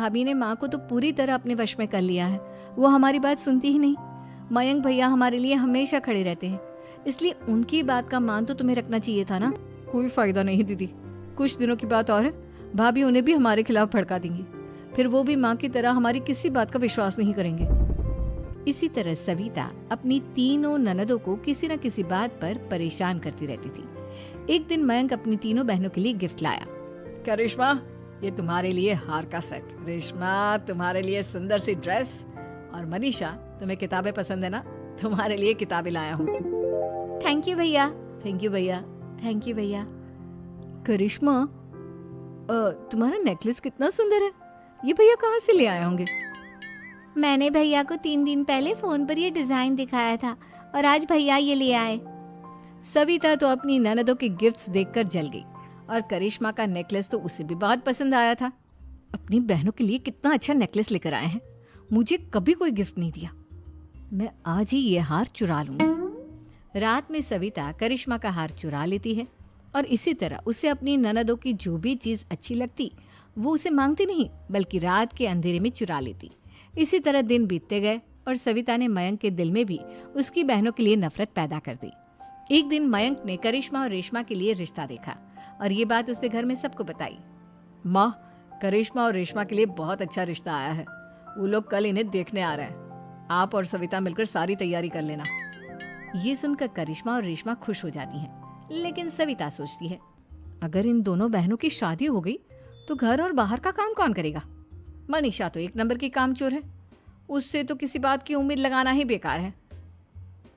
भाभी ने माँ को तो पूरी तरह अपने वश में कर लिया है। वो हमारी बात सुनती ही नहीं। मयंक भैया हमारे लिए हमेशा खड़े रहते हैं, इसलिए उनकी बात का मान तो तुम्हें रखना चाहिए था ना। कोई फायदा नहीं दीदी, कुछ दिनों की बात और है, भाभी उन्हें भी हमारे खिलाफ भड़का देंगी। फिर वो भी माँ की तरह हमारी किसी बात का विश्वास नहीं करेंगे। इसी तरह सविता अपनी तीनों ननदों को किसी न किसी बात पर परेशान करती रहती थी। एक दिन मयंक अपनी तीनों बहनों के लिए गिफ्ट लाया। करिश्मा, ये तुम्हारे लिए हार का सेट, रेशमा तुम्हारे लिए सुंदर सी ड्रेस, और मनीषा तुम्हें किताबें पसंद है ना, तुम्हारे लिए किताबें लाया हूँ। थैंक यू भैया। थैंक यू भैया। थैंक यू भैया। करिश्मा, तुम्हारा नेकलेस कितना सुंदर है, ये भैया कहाँ से ले आए होंगे? मैंने भैया को 3 दिन पहले फोन पर ये डिजाइन दिखाया था और आज भैया ये ले आए। सविता तो अपनी ननदों के गिफ्ट्स देखकर जल गई और करिश्मा का नेकलेस तो उसे भी बहुत पसंद आया था। अपनी बहनों के लिए कितना अच्छा नेकलेस लेकर आए हैं, मुझे कभी कोई गिफ्ट नहीं दिया। मैं आज ही ये हार चुरा लूंगी। रात में सविता करिश्मा का हार चुरा लेती है और इसी तरह उसे अपनी ननदों की जो भी चीज अच्छी लगती वो उसे मांगती नहीं, बल्कि रात के अंधेरे में चुरा लेती। इसी तरह दिन बीतते गए और सविता ने मयंक के दिल में भी उसकी बहनों के लिए नफरत पैदा कर दी। एक दिन मयंक ने करिश्मा और रेशमा के लिए रिश्ता देखा और ये बात उसने घर में सबको बताई। माँ, करिश्मा और रेशमा के लिए बहुत अच्छा रिश्ता आया है, वो लोग कल इन्हें देखने आ रहे हैं, आप और सविता मिलकर सारी तैयारी कर लेना। ये सुनकर करिश्मा और रेशमा खुश हो जाती हैं, लेकिन सविता सोचती है अगर इन दोनों बहनों की शादी हो गई तो घर और बाहर का काम कौन करेगा? मनीषा तो 1 नंबर की कामचोर है, उससे तो किसी बात की उम्मीद लगाना ही बेकार है।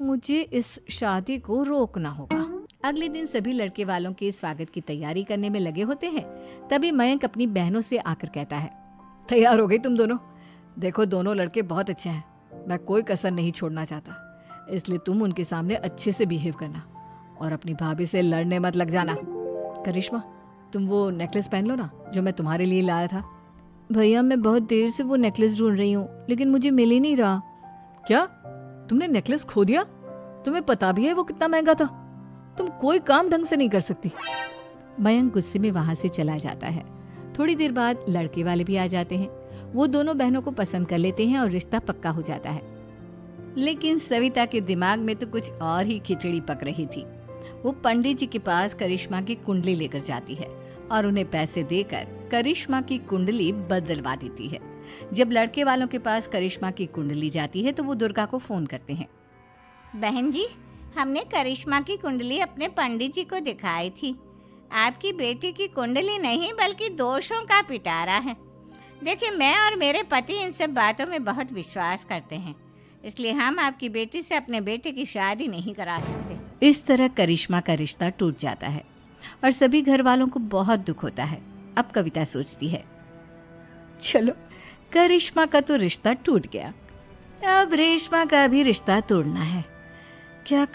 मुझे इस शादी को रोकना होगा। अगले दिन सभी लड़के वालों के स्वागत की तैयारी करने में लगे होते हैं। तभी मयंक अपनी बहनों से आकर कहता है, तैयार हो गई तुम दोनों? देखो दोनों लड़के बहुत अच्छे हैं, मैं कोई कसर नहीं छोड़ना चाहता, इसलिए तुम उनके सामने अच्छे से बिहेव करना और अपनी भाभी से लड़ने मत लग जाना। करिश्मा, तुम वो नेकलेस पहन लो ना जो मैं तुम्हारे लिए लाया था। भैया, मैं बहुत देर से वो नेकलेस ढूंढ रही हूँ, लेकिन मुझे मिल ही नहीं रहा। क्या, तुमने नेकलेस खो दिया? तुम्हें पता भी है वो कितना महंगा था, तुम कोई काम ढंग से नहीं कर सकती। मयंक गुस्से में वहां से चला जाता है। थोड़ी देर बाद लड़के वाले भी आ जाते हैं। वो दोनों बहनों को पसंद कर लेते हैं और रिश्ता पक्का हो जाता है। लेकिन सविता के दिमाग में तो कुछ और ही खिचड़ी पक रही थी। वो पंडित जी के पास करिश्मा की कुंडली लेकर जाती है और उन्हें पैसे देकर करिश्मा की कुंडली बदलवा देती है। जब लड़के वालों के पास करिश्मा की कुंडली जाती है तो वो दुर्गा को फोन करते हैं। बहन जी, हमने करिश्मा की कुंडली अपने पंडित जी को दिखाई थी। आपकी बेटी की कुंडली नहीं बल्कि दोषों का पिटारा है। देखिए, मैं और मेरे पति इन सब बातों में बहुत विश्वास करते हैं, इसलिए हम आपकी बेटी से अपने बेटे की शादी नहीं करा सकते। इस तरह करिश्मा का रिश्ता टूट जाता है और सभी घर वालों को बहुत दुख होता है। अब कविता सोचती है, चलो करिश्मा का तो रिश्ता टूट गया, अब रेशमा का भी रिश्ता तोड़ना है। क्या